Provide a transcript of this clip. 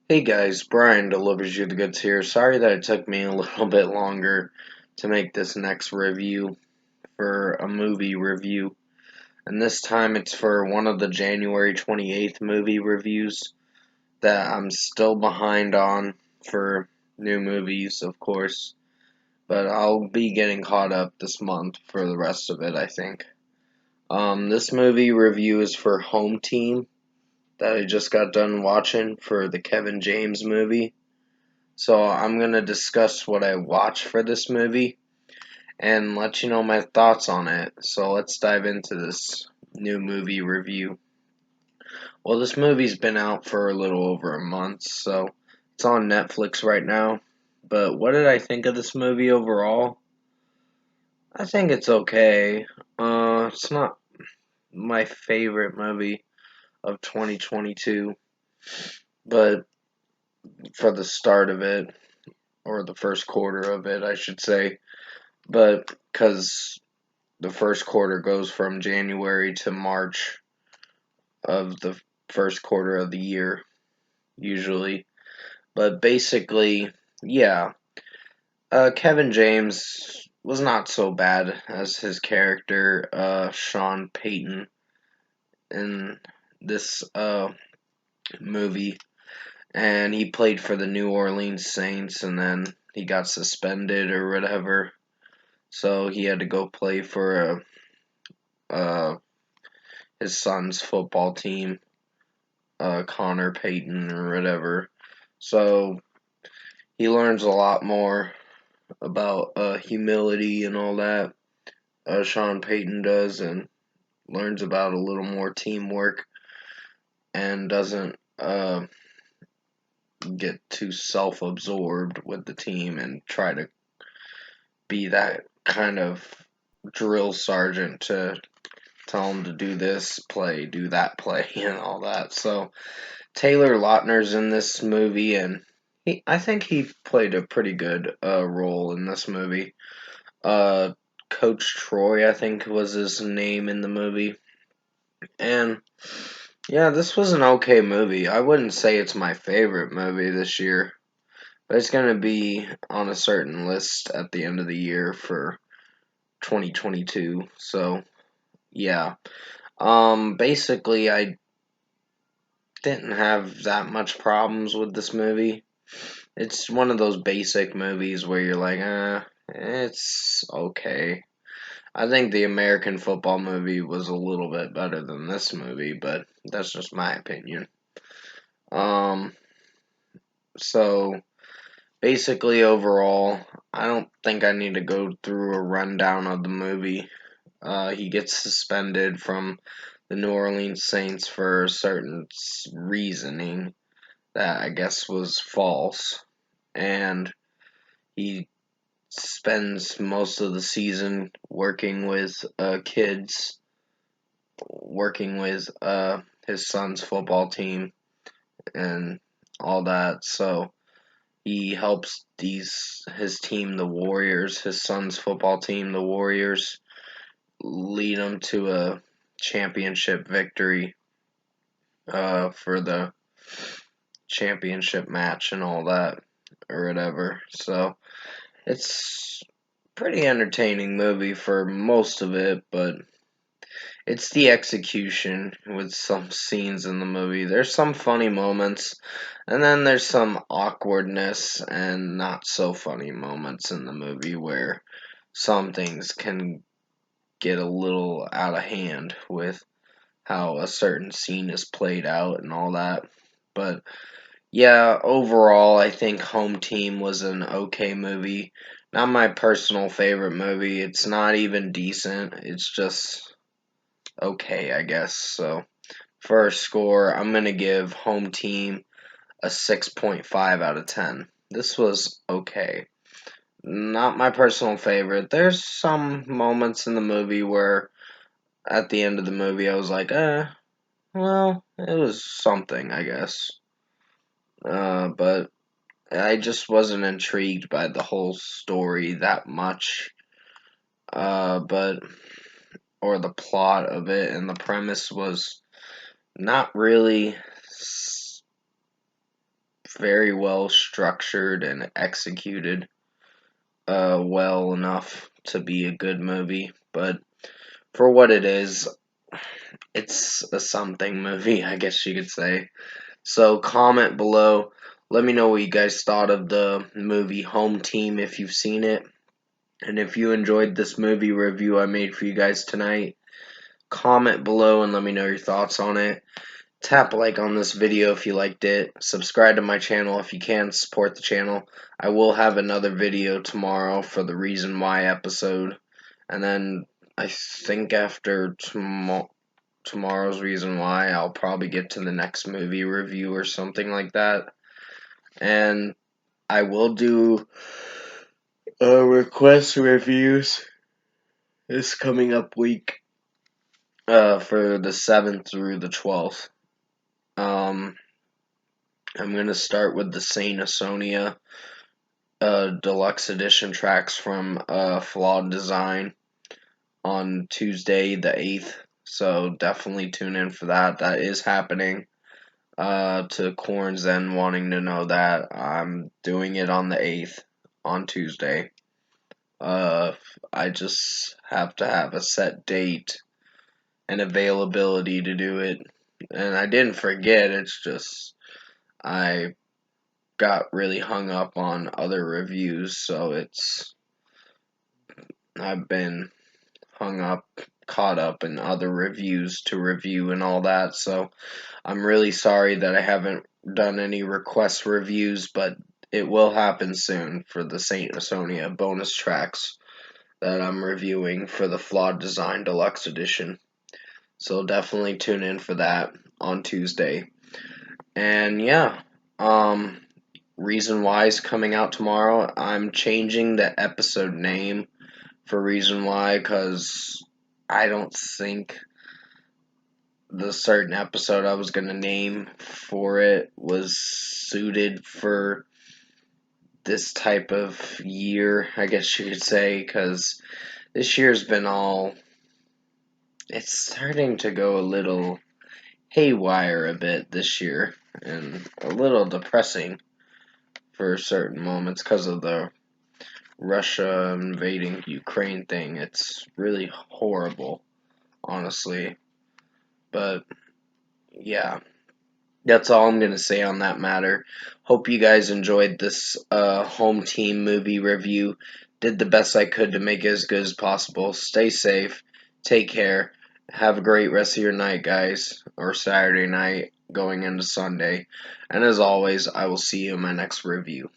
Hey guys, Brian delivers you the goods here. Sorry that it took me a little bit longer to make this next review for a movie review. And this time it's for one of the January 28th movie reviews that I'm still behind on for new movies, of course. But I'll be getting caught up this month for the rest of it, I think. This movie review is for Home Team that I just got done watching for the Kevin James movie. So I'm going to discuss what I watched for this movie and let you know my thoughts on it. So let's dive into this new movie review. Well, this movie's been out for a little over a month, so it's on Netflix right now. But what did I think of this movie overall? I think it's okay. It's not my favorite movie of 2022, but for the start of it, or the first quarter of it, I should say. But because the first quarter goes from January to March of the first quarter of the year, usually. But basically, yeah, Kevin James was not so bad as his character, Sean Payton, in this movie. And he played for the New Orleans Saints, and then he got suspended or whatever. So he had to go play for his son's football team, Connor Payton or whatever. So he learns a lot more about humility and all that. Sean Payton does, and learns about a little more teamwork and doesn't get too self-absorbed with the team and try to be that kind of drill sergeant to tell him to do this play, do that play, and all that. So Taylor Lautner's in this movie, and I think he played a pretty good role in this movie. Uh, Coach Troy, I think, was his name in the movie. And yeah, this was an okay movie. I wouldn't say it's my favorite movie this year, but it's going to be on a certain list at the end of the year for 2022. So, yeah. Basically, I didn't have that much problems with this movie. It's one of those basic movies where you're like, it's okay. I think the American football movie was a little bit better than this movie, but that's just my opinion. Um, so basically, overall, I don't think I need to go through a rundown of the movie. He gets suspended from the New Orleans Saints for certain reasoning that I guess was false, and he spends most of the season working with kids, working with his son's football team and all that. So he helps his team, the Warriors, his son's football team, the Warriors, lead them to a championship victory for the championship match and all that or whatever. So it's pretty entertaining movie for most of it, but it's the execution with some scenes in the movie. There's some funny moments, and then there's some awkwardness and not so funny moments in the movie where some things can get a little out of hand with how a certain scene is played out and all that. But yeah, overall, I think Home Team was an okay movie. Not my personal favorite movie. It's not even decent. It's just okay, I guess. So, for a score, I'm going to give Home Team a 6.5 out of 10. This was okay. Not my personal favorite. There's some moments in the movie where at the end of the movie I was like, well, it was something, I guess. But I just wasn't intrigued by the whole story that much. But or the plot of it and the premise was not really very well structured and executed well enough to be a good movie. But for what it is, it's a something movie, I guess you could say. So comment below. Let me know what you guys thought of the movie Home Team if you've seen it. And if you enjoyed this movie review I made for you guys tonight, comment below and let me know your thoughts on it. Tap like on this video if you liked it. Subscribe to my channel if you can. Support the channel. I will have another video tomorrow for the Reason Why episode. And then I think after tomorrow's Reason Why, I'll probably get to the next movie review or something like that. And I will do request reviews this coming up week for the 7th through the 12th. I'm going to start with the Saint Asonia deluxe edition tracks from Flawed Design on Tuesday the 8th. So definitely tune in for that. That is happening. To Corn's End wanting to know that I'm doing it on the 8th on Tuesday. I just have to have a set date and availability to do it. And I didn't forget, it's just I got really hung up on other reviews, so I've been caught up in other reviews to review and all that, so I'm really sorry that I haven't done any request reviews, but it will happen soon for the Saint Asonia bonus tracks that I'm reviewing for the Flawed Design Deluxe Edition. So definitely tune in for that on Tuesday. And yeah, Reason Why is coming out tomorrow. I'm changing the episode name for Reason Why because I don't think the certain episode I was going to name for it was suited for this type of year, I guess you could say, because this year's been it's starting to go a little haywire a bit this year, and a little depressing for certain moments because of the Russia invading Ukraine thing. It's really horrible, honestly. But yeah, that's all I'm gonna say on that matter. Hope you guys enjoyed this Home Team movie review. Did the best I could to make it as good as possible. Stay safe. Take care. Have a great rest of your night, guys, or Saturday night going into Sunday. And as always, I will see you in my next review.